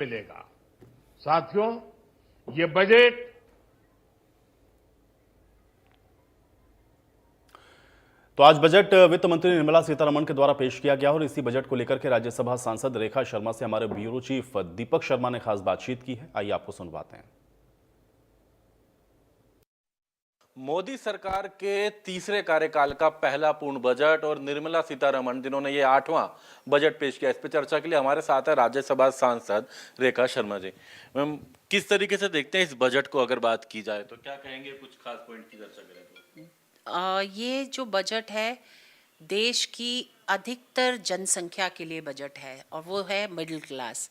मिलेगा। साथियों, ये बजट तो आज बजट वित्त मंत्री निर्मला सीतारमण के द्वारा पेश किया गया और इसी बजट को लेकर के राज्यसभा सांसद रेखा शर्मा से हमारे ब्यूरो चीफ दीपक शर्मा ने खास बातचीत की है। आइए आपको सुनवाते हैं। मोदी सरकार के तीसरे कार्यकाल का पहला पूर्ण बजट और निर्मला सीतारमण जिन्होंने ये 8वां बजट पेश किया, इस पर चर्चा के लिए हमारे साथ है राज्यसभा सांसद रेखा शर्मा जी। मैम, किस तरीके से देखते हैं इस बजट को? अगर बात की जाए तो क्या कहेंगे, कुछ खास पॉइंट की चर्चा करें तो? ये जो बजट है देश की अधिकतर जनसंख्या के लिए बजट है और वो है मिडिल क्लास।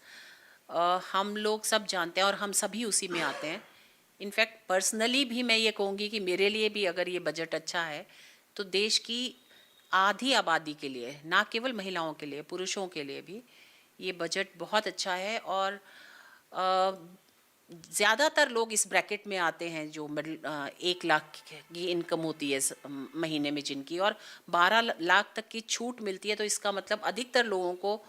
हम लोग सब जानते हैं और हम सभी उसी में आते हैं। इनफैक्ट पर्सनली भी मैं ये कहूँगी कि मेरे लिए भी अगर ये बजट अच्छा है तो देश की आधी आबादी के लिए, ना केवल महिलाओं के लिए, पुरुषों के लिए भी ये बजट बहुत अच्छा है। और ज़्यादातर लोग इस ब्रैकेट में आते हैं जो मिडिल 1 लाख की इनकम होती है महीने में जिनकी, और 12 लाख तक की छूट मिलती है। तो इसका मतलब अधिकतर लोगों को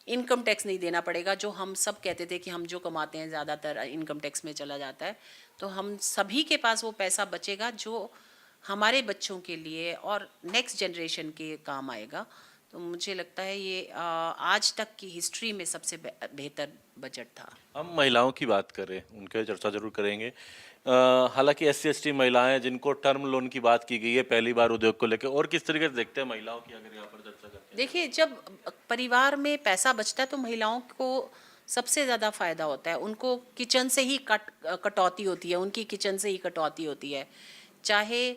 इनकम टैक्स नहीं देना पड़ेगा। जो हम सब कहते थे कि हम जो कमाते हैं ज़्यादातर इनकम टैक्स में चला जाता है, तो हम सभी के पास वो पैसा बचेगा जो हमारे बच्चों के लिए और नेक्स्ट जनरेशन के काम आएगा। तो मुझे लगता है ये आज तक की हिस्ट्री में सबसे बेहतर बजट था। हम महिलाओं की बात करें, उनके चर्चा जरूर करेंगे। हालांकि SC/ST महिलाएं जिनको टर्म लोन की बात की गई है पहली बार उद्योग को लेकर, और किस तरीके से देखते हैं महिलाओं की, अगर यहाँ पर चर्चा करते हैं? देखिए, जब परिवार में पैसा बचता है तो महिलाओं को सबसे ज़्यादा फायदा होता है। उनको किचन से ही कटौती होती है, उनकी किचन से ही कटौती होती है। चाहे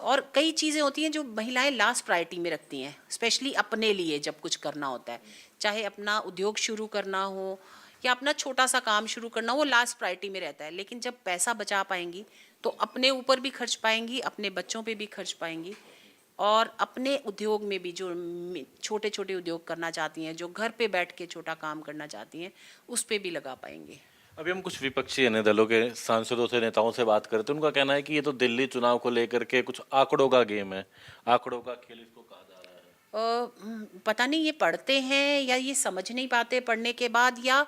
और कई चीज़ें होती हैं जो महिलाएं लास्ट प्रायोरिटी में रखती हैं, स्पेशली अपने लिए जब कुछ करना होता है, चाहे अपना उद्योग शुरू करना हो या अपना छोटा सा काम शुरू करना हो, वो लास्ट प्रायोरिटी में रहता है। लेकिन जब पैसा बचा पाएंगी तो अपने ऊपर भी खर्च पाएंगी, अपने बच्चों पे भी खर्च पाएंगी, और अपने उद्योग में भी जो छोटे छोटे उद्योग करना चाहती हैं, जो घर पे बैठ के छोटा काम करना चाहती हैं, उस पे भी लगा पाएंगे। अभी हम कुछ विपक्षी अन्य दलों के सांसदों से, नेताओं से बात करते हैं। उनका कहना है कि ये तो दिल्ली चुनाव को लेकर के कुछ आंकड़ों का गेम है, आंकड़ों का खेल इसको कहा जा रहा है। पता नहीं ये पढ़ते हैं या ये समझ नहीं पाते पढ़ने के बाद, या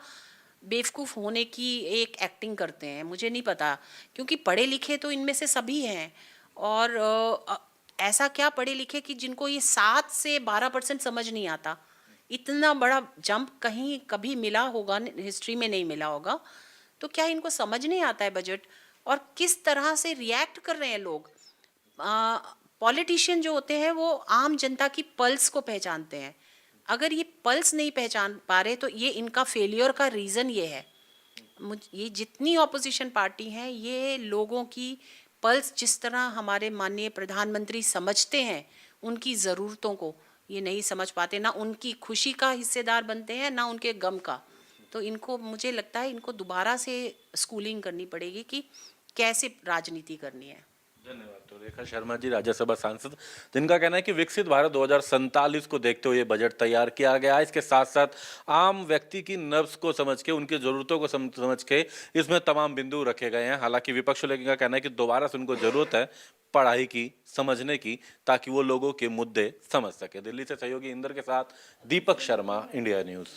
बेवकूफ़ होने की एक एक्टिंग करते हैं, मुझे नहीं पता। क्योंकि पढ़े लिखे तो इनमें से सभी हैं, और ऐसा क्या पढ़े लिखे कि जिनको ये 7 से 12% समझ नहीं आता। इतना बड़ा जंप कहीं कभी मिला होगा, हिस्ट्री में नहीं मिला होगा। तो क्या इनको समझ नहीं आता है बजट, और किस तरह से रिएक्ट कर रहे हैं लोग? पॉलिटिशियन जो होते हैं वो आम जनता की पल्स को पहचानते हैं। अगर ये पल्स नहीं पहचान पा रहे तो ये इनका फेलियर का रीज़न ये है। ये जितनी ऑपोजिशन पार्टी हैं, ये लोगों की पल्स जिस तरह हमारे माननीय प्रधानमंत्री समझते हैं उनकी ज़रूरतों को, ये नहीं समझ पाते। ना उनकी खुशी का हिस्सेदार बनते हैं, ना उनके गम का। तो इनको, मुझे लगता है इनको दोबारा से स्कूलिंग करनी पड़ेगी कि कैसे राजनीति करनी है। धन्यवाद। तो रेखा शर्मा जी, राज्यसभा सांसद, जिनका कहना है कि विकसित भारत 2047 को देखते हुए बजट तैयार किया गया है। इसके साथ साथ आम व्यक्ति की नब्ज को समझ के, उनकी जरूरतों को समझ के इसमें तमाम बिंदु रखे गए हैं। हालांकि विपक्ष का कहना है कि दोबारा से उनको जरूरत है पढ़ाई की, समझने की, ताकि वो लोगों के मुद्दे समझ सके। दिल्ली से सहयोगी इंदर के साथ दीपक शर्मा, इंडिया न्यूज।